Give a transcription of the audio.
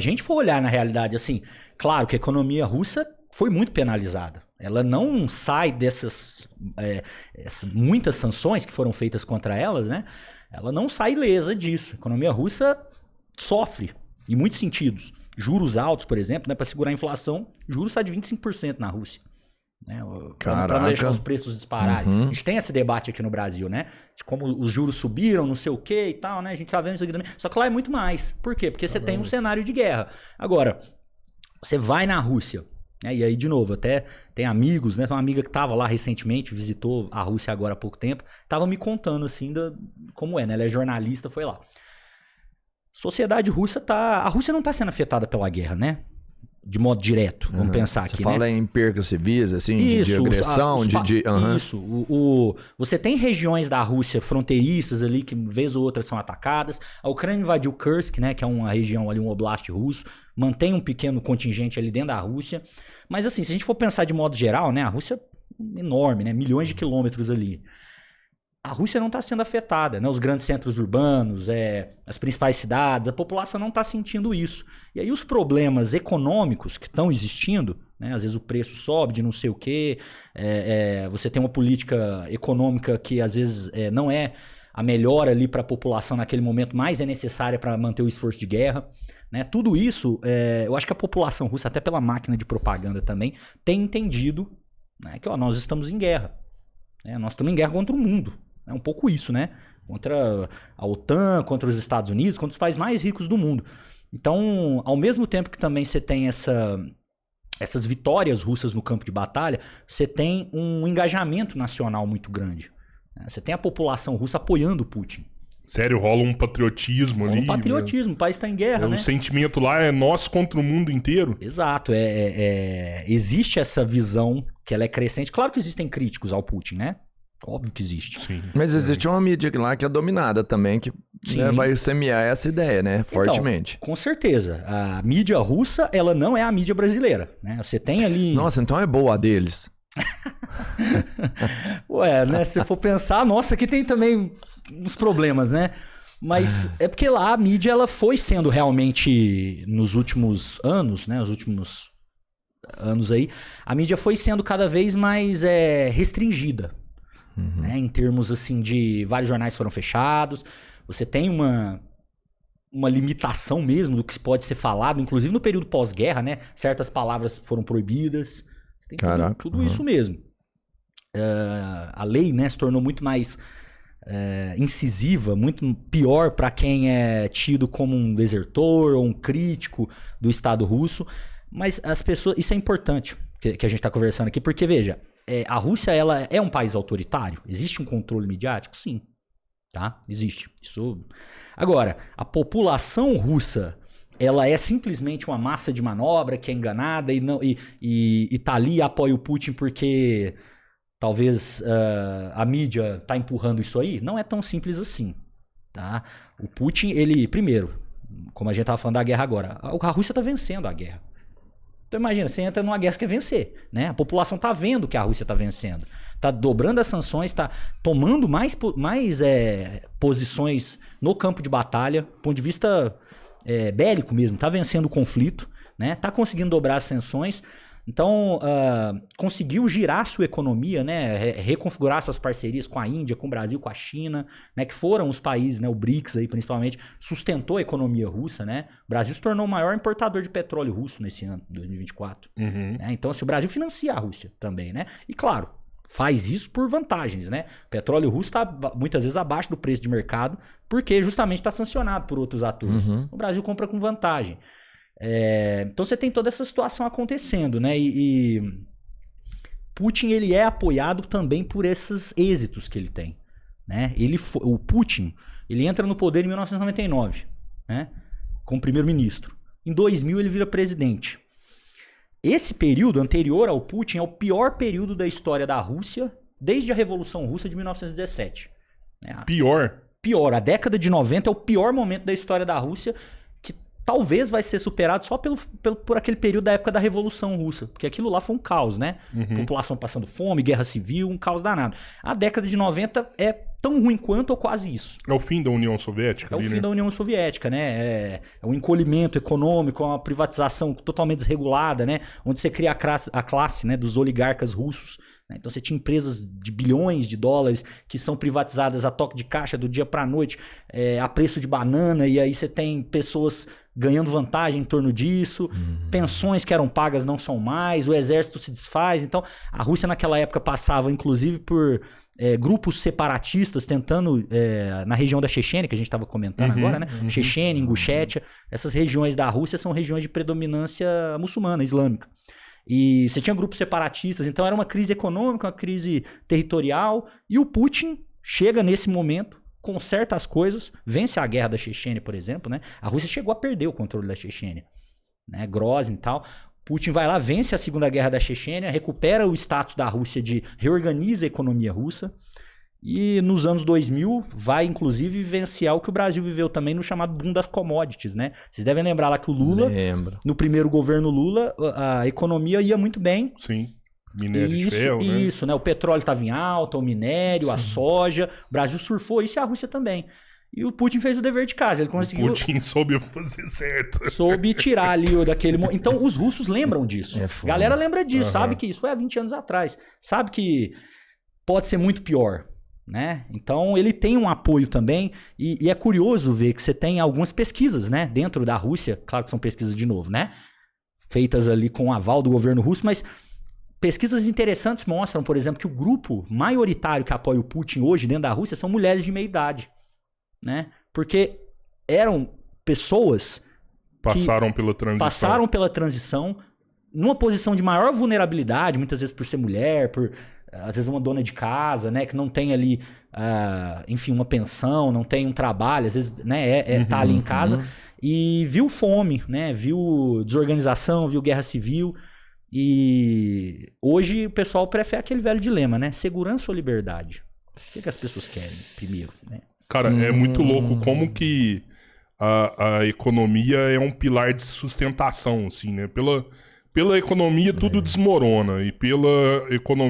a gente for olhar na realidade, assim, claro que a economia russa foi muito penalizada. Ela não sai dessas muitas sanções que foram feitas contra elas, né? Ela não sai ilesa disso. A economia russa sofre, em muitos sentidos. Juros altos, por exemplo, né, para segurar a inflação, juros está de 25% na Rússia. Né, para não deixar os preços dispararem. A gente tem esse debate aqui no Brasil, né? De como os juros subiram, não sei o que e tal, né? A gente tá vendo isso aqui também. Só que lá é muito mais. Por quê? Porque você tem um cenário de guerra. Agora, você vai na Rússia, né? E aí, de novo, até tem amigos, né? Tem uma amiga que tava lá recentemente, visitou a Rússia agora há pouco tempo, tava me contando, assim, como é, né? Ela é jornalista, foi lá. Sociedade russa a Rússia não tá sendo afetada pela guerra, né? De modo direto, vamos pensar aqui, né? Você fala em percas civis, assim, de agressão, Isso. Você tem regiões da Rússia fronteiriças ali que, vez ou outra, são atacadas. A Ucrânia invadiu Kursk, né? Que é uma região ali, um oblast russo. Mantém um pequeno contingente ali dentro da Rússia. Mas, assim, se a gente for pensar de modo geral, né? A Rússia é enorme, né? Milhões de quilômetros ali. A Rússia não está sendo afetada, né? Os grandes centros urbanos, as principais cidades, a população não está sentindo isso. E aí os problemas econômicos que estão existindo, né? Às vezes o preço sobe de não sei o quê, você tem uma política econômica que às vezes não é a melhor ali para a população naquele momento, mas é necessária para manter o esforço de guerra. Né? Tudo isso, eu acho que a população russa, até pela máquina de propaganda também, tem entendido, né, que nós estamos em guerra. Nós estamos em guerra contra o mundo. É um pouco isso, né? Contra a OTAN, contra os Estados Unidos, contra os países mais ricos do mundo. Então, ao mesmo tempo que também você tem essas vitórias russas no campo de batalha, você tem um engajamento nacional muito grande. Você tem a população russa apoiando o Putin. Sério, rola um patriotismo ali. Um patriotismo, o país está em guerra, né? O sentimento lá é nós contra o mundo inteiro. Exato, existe essa visão que ela é crescente. Claro que existem críticos ao Putin, né? Óbvio que existe. Sim. Mas existe uma mídia lá que é dominada também, que né, vai semear essa ideia, né? Fortemente. Então, com certeza. A mídia russa, ela não é a mídia brasileira, né? Você tem ali... Nossa, então é boa a deles. Ué, né? Se você for pensar, nossa, aqui tem também uns problemas, né? Mas é porque lá a mídia, ela foi sendo realmente, nos últimos anos, né? Os últimos anos aí, a mídia foi sendo cada vez mais restringida. Né, em termos assim de vários jornais foram fechados, você tem uma limitação mesmo do que pode ser falado, inclusive no período pós-guerra, né? Certas palavras foram proibidas. Tem tudo isso mesmo. A lei, né, se tornou muito mais incisiva, muito pior para quem é tido como um desertor ou um crítico do Estado russo. Mas as pessoas, isso é importante que a gente está conversando aqui, porque veja, a Rússia, ela é um país autoritário? Existe um controle midiático? Sim. Tá? Existe. Isso... Agora, a população russa, ela é simplesmente uma massa de manobra que é enganada e tá ali e apoia o Putin porque talvez a mídia tá empurrando isso aí? Não é tão simples assim. Tá? O Putin, ele... Primeiro, como a gente tava falando da guerra agora, a Rússia tá vencendo a guerra. Então imagina, você entra numa guerra que quer vencer, né? A população tá vendo que a Rússia tá vencendo. Tá dobrando as sanções, tá tomando mais posições no campo de batalha, do ponto de vista bélico mesmo, tá vencendo o conflito, né? Tá conseguindo dobrar as sanções. Então, conseguiu girar sua economia, né? Reconfigurar suas parcerias com a Índia, com o Brasil, com a China, né? Que foram os países, né? O BRICS aí principalmente, sustentou a economia russa, né? O Brasil se tornou o maior importador de petróleo russo nesse ano, 2024. Né? Então, assim, o Brasil financia a Rússia também, né? E claro, faz isso por vantagens, né? O petróleo russo está muitas vezes abaixo do preço de mercado, porque justamente está sancionado por outros atores. O Brasil compra com vantagem. Então você tem toda essa situação acontecendo, né? E Putin, ele é apoiado também por esses êxitos que ele tem, né? O Putin, ele entra no poder em 1999, né? Como primeiro-ministro. Em 2000 ele vira presidente. Esse período anterior ao Putin é o pior período da história da Rússia desde a Revolução Russa de 1917. Pior? Pior. A década de 90 é o pior momento da história da Rússia, que talvez vai ser superado só por aquele período da época da Revolução Russa. Porque aquilo lá foi um caos, né? População passando fome, guerra civil, um caos danado. A década de 90 é tão ruim quanto ou quase isso. É o fim da União Soviética? É o fim da União Soviética, né? É um encolhimento econômico, uma privatização totalmente desregulada, né? Onde você cria a classe, né, dos oligarcas russos. Né? Então você tinha empresas de bilhões de dólares que são privatizadas a toque de caixa do dia para a noite, a preço de banana, e aí você tem pessoas ganhando vantagem em torno disso, pensões que eram pagas não são mais, o exército se desfaz. Então a Rússia naquela época passava inclusive por grupos separatistas tentando, na região da Chechênia, que a gente estava comentando agora, né? Chechênia, Ingushétia, essas regiões da Rússia são regiões de predominância muçulmana, islâmica. E você tinha grupos separatistas, então era uma crise econômica, uma crise territorial, e o Putin chega nesse momento, conserta as coisas, vence a guerra da Chechênia, por exemplo, né? A Rússia chegou a perder o controle da Chechênia, né? Grozny e tal. Putin vai lá, vence a Segunda Guerra da Chechênia, recupera o status da Rússia, reorganiza a economia russa, e nos anos 2000 vai inclusive vivenciar o que o Brasil viveu também no chamado boom das commodities, né? Vocês devem lembrar lá que o Lula, no primeiro governo Lula, a economia ia muito bem. Sim. Minério de ferro, né? Isso, né? O petróleo estava em alta, o minério, a soja. O Brasil surfou isso e a Rússia também. E o Putin fez o dever de casa. Ele conseguiu. O Putin soube fazer certo. Soube tirar ali daquele. Então os russos lembram disso. Galera lembra disso, sabe que isso foi há 20 anos atrás. Sabe que pode ser muito pior. Né? Então ele tem um apoio também, e é curioso ver que você tem algumas pesquisas, né, dentro da Rússia, claro que são pesquisas de novo, né, feitas ali com o aval do governo russo, mas pesquisas interessantes mostram, por exemplo, que o grupo maioritário que apoia o Putin hoje dentro da Rússia são mulheres de meia idade, né, porque eram pessoas passaram pela transição numa posição de maior vulnerabilidade, muitas vezes por ser mulher, às vezes uma dona de casa, né, que não tem ali, enfim, uma pensão, não tem um trabalho, às vezes, né, tá ali em casa, e viu fome, né, viu desorganização, viu guerra civil, e hoje o pessoal prefere aquele velho dilema, né, segurança ou liberdade? O que as pessoas querem primeiro, né? Cara, é muito louco como que a economia é um pilar de sustentação, assim, né, pela economia tudo desmorona, e pela economia